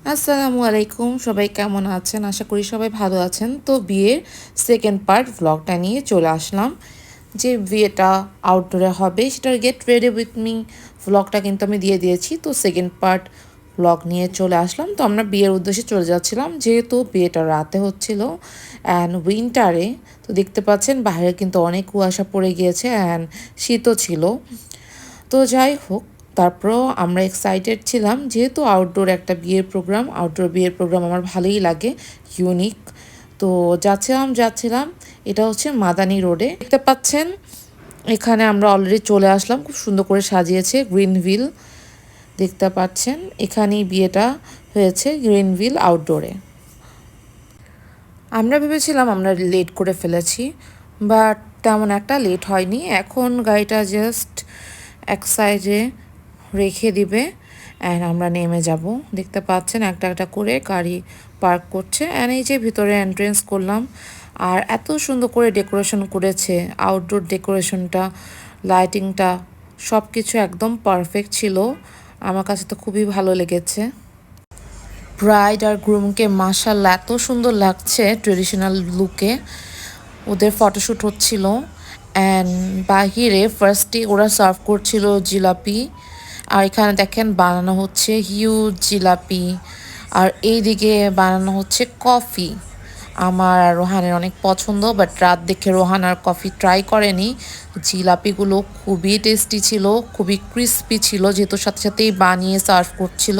আসসালামু আলাইকুম, সবাই কেমন আছেন? আশা করি সবাই ভালো আছেন। তো বিয়ের সেকেন্ড পার্ট ভ্লগটা নিয়ে চলে আসলাম। যে বিয়েটা আউটডোরে হবে সেটার গেট রেডি উইথ মি ভ্লগটা কিন্তু আমি দিয়ে দিয়েছি। তো সেকেন্ড পার্ট ভ্লগ নিয়ে চলে আসলাম। তো আমরা বিয়ের উদ্দেশ্যে চলে যাচ্ছিলাম, যেহেতু বিয়েটা রাতে হচ্ছিল অ্যান্ড উইন্টারে। তো দেখতে পাচ্ছেন বাইরে কিন্তু অনেক কুয়াশা পড়ে গিয়েছে অ্যান্ড শীতও ছিল। তো যাই হোক, তারপরও আমরা এক্সাইটেড ছিলাম, যেহেতু আউটডোর একটা বিয়ের প্রোগ্রাম। আউটডোর বিয়ের প্রোগ্রাম আমার ভালোই লাগে, ইউনিক। তো যাচ্ছিলাম, এটা হচ্ছে মাদানী রোডে। দেখতে পাচ্ছেন এখানে আমরা অলরেডি চলে আসলাম, খুব সুন্দর করে সাজিয়েছে গ্রিনভিল। দেখতে পাচ্ছেন এখানেই বিয়েটা হয়েছে, গ্রিনভিল আউটডোরে। আমরা ভেবেছিলাম আমরা লেট করে ফেলেছি, বাট তেমন একটা লেট হয়নি। এখন গাড়িটা জাস্ট এক সাইডে রেখে দিবে অ্যান্ড আমরা নেমে যাব। দেখতে পাচ্ছেন একটা একটা করে গাড়ি পার্ক করছে অ্যান্ড এই যে ভিতরে এন্ট্রেন্স করলাম। আর এত সুন্দর করে ডেকোরেশন করেছে, আউটডোর ডেকোরেশনটা, লাইটিংটা, সব কিছু একদম পারফেক্ট ছিল। আমার কাছে তো খুবই ভালো লেগেছে। ব্রাইড আর গ্রুমকে মাশাআল্লাহ এত সুন্দর লাগছে ট্রেডিশনাল লুকে। ওদের ফটোশ্যুট হচ্ছিল অ্যান্ড বাহিরে ফার্স্টে ওরা সার্ভ করছিল জিলাপি। আর এখানে দেখেন বানানো হচ্ছে হিউজ জিলাপি। আর এইদিকে বানানো হচ্ছে কফি। আমার আর রোহানের অনেক পছন্দ, বাট রাত দেখে রোহান আর কফি ট্রাই করেনি। জিলাপিগুলো খুবই টেস্টি ছিল, খুবই ক্রিস্পি ছিল, যেহেতু সাথে সাথেই বানিয়ে সার্ভ করছিল।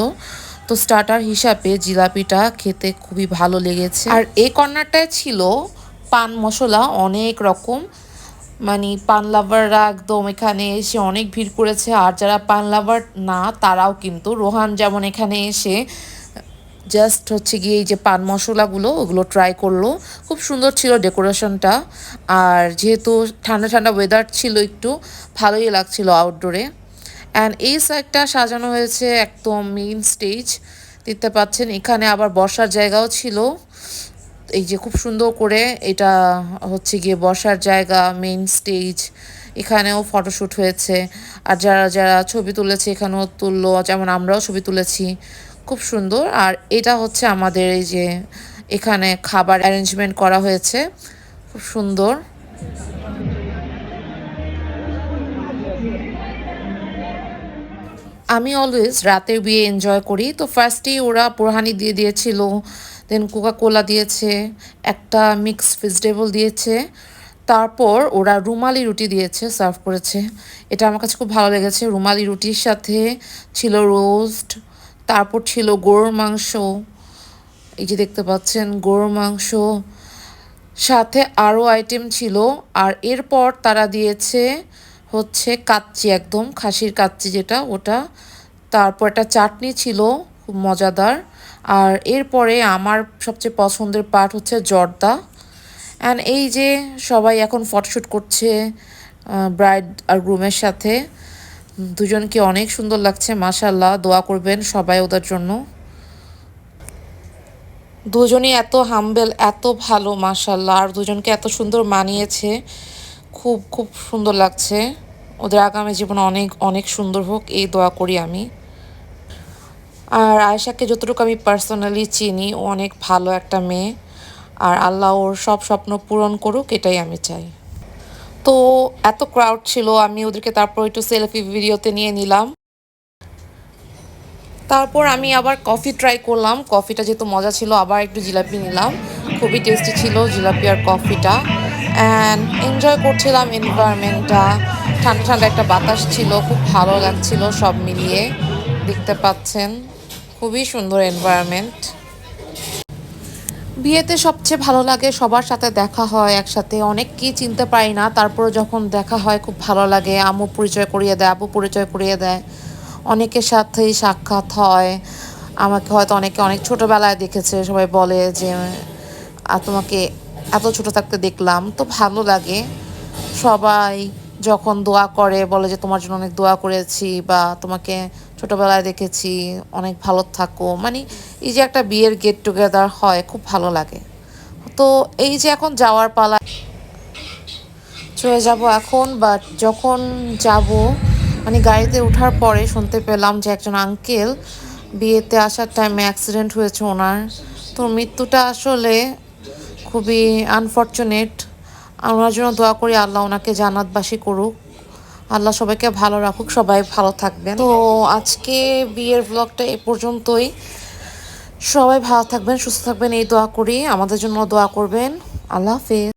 তো স্টার্টার হিসাবে জিলাপিটা খেতে খুবই ভালো লেগেছে। আর এই কর্নারটায় ছিল পান মশলা অনেক রকম। মানে পান লাভাররা একদম এখানে এসে অনেক ভিড় করেছে, আর যারা পান লাভার না তারাও কিন্তু, রোহান যেমন এখানে এসে জাস্ট হচ্ছে গিয়ে এই যে পান মশলাগুলো ওগুলো ট্রাই করলো। খুব সুন্দর ছিল ডেকোরেশনটা। আর যেহেতু ঠান্ডা ঠান্ডা ওয়েদার ছিল, একটু ভালোই লাগছিল আউটডোরে। অ্যান্ড এই সাইডটা সাজানো হয়েছে একদম মেইন স্টেজ। দেখতে পাচ্ছেন এখানে আবার বসার জায়গাও ছিল। এই যে খুব সুন্দর করে এটা হচ্ছে গিয়ে বসার জায়গা, মেইন স্টেজ। এখানেও ফটোশ্যুট হয়েছে। আর যারা যারা ছবি তুলেছে এখানেও তুললো, যেমন আমরাও ছবি তুলেছি। খুব সুন্দর। আর এটা হচ্ছে আমাদের এই যে এখানে খাবার অ্যারেঞ্জমেন্ট করা হয়েছে, খুব সুন্দর। আমি অলওয়েজ রাতের বিয়ে এনজয় করি। তো ফার্স্টেই ওরা পোরহানি দিয়ে দিয়েছিল, দেন কোকা কোলা দিয়েছে, একটা মিক্সড ভেজিটেবল দিয়েছে, তারপর ওরা রুমালি রুটি দিয়েছে, সার্ভ করেছে। এটা আমার কাছে খুব ভালো লেগেছে। রুমালি রুটির সাথে ছিল রোস্ট, তারপর ছিল গরুর মাংস। এই যে দেখতে পাচ্ছেন গরুর মাংস, সাথে আরও আইটেম ছিল। আর এরপর তারা দিয়েছে হচ্ছে কাচ্চি, একদম খাসির কাচ্চি যেটা, ওটা। তারপর একটা চাটনি ছিল, খুব মজাদার। আর এরপরে আমার সবচেয়ে পছন্দের পার্ট হচ্ছে জর্দা। অ্যান্ড এই যে সবাই এখন ফটোশ্যুট করছে ব্রাইড আর গ্রুমের সাথে। দুজনকে অনেক সুন্দর লাগছে, মাশাআল্লাহ। দোয়া করবেন সবাই ওদের জন্য। দুজনই এত হাম্বেল, এত ভালো, মাশাআল্লাহ। আর দুজনকে এত সুন্দর মানিয়েছে, খুব খুব সুন্দর লাগছে। ওদের আগামী জীবন অনেক অনেক সুন্দর হোক, এই দোয়া করি আমি। আর আয়েশাকে যতটুকু আমি পার্সোনালি চিনি, ও অনেক ভালো একটা মেয়ে। আর আল্লাহ ওর সব স্বপ্ন পূরণ করুক, এটাই আমি চাই। তো এত ক্রাউড ছিল, আমি ওদেরকে তারপর একটু সেলফি ভিডিওতে নিয়ে নিলাম। তারপর আমি আবার কফি ট্রাই করলাম। কফিটা যেহেতু মজা ছিল, আবার একটু জিলাপি নিলাম। খুবই টেস্টি ছিল জিলাপি আর কফিটা। অ্যান্ড এনজয় করছিলাম এনভায়রনমেন্টটা। ঠান্ডা ঠান্ডা একটা বাতাস ছিল, খুব ভালো লাগছিল সব মিলিয়ে। দেখতে পাচ্ছেন খুবই সুন্দর এনভায়রনমেন্ট। বিয়েতে সবচেয়ে ভালো লাগে সবার সাথে দেখা হয় একসাথে। অনেককেই চিনতে পারি না, তারপরে যখন দেখা হয় খুব ভালো লাগে। আম্মু পরিচয় করিয়ে দেয়, আব্বু পরিচয় করিয়ে দেয়, অনেকের সাথেই সাক্ষাৎ হয়। আমাকে হয়তো অনেকে অনেক ছোটোবেলায় দেখেছে, সবাই বলে যে তোমাকে এত ছোট থাকতে দেখলাম, তো ভালো লাগে। সবাই যখন দোয়া করে বলে যে তোমার জন্য অনেক দোয়া করেছি, বা তোমাকে ছোটোবেলায় দেখেছি, অনেক ভালো থাকো। মানে এই যে একটা বিয়ের গেট টুগেদার হয়, খুব ভালো লাগে। তো এই যে এখন যাওয়ার পালা, চলে যাব এখন। বাট যখন যাব, মানে গাড়িতে ওঠার পরে শুনতে পেলাম যে একজন আঙ্কেল বিয়েতে আসার টাইমে অ্যাক্সিডেন্ট হয়েছে ওনার। তো মৃত্যুটা আসলে খুবই আনফরচুনেট। ওনার জন্য দোয়া করি আল্লাহ ওনাকে জান্নাতবাসী করুক, আল্লাহ সবাইকে ভালো রাখুক, সবাই ভালো থাকবেন। তো আজকে বিয়ের ব্লগটা এ পর্যন্তই। সবাই ভালো থাকবেন, সুস্থ থাকবেন এই দোয়া করি, আমাদের জন্য দোয়া করবেন। আল্লাহ হাফেজ।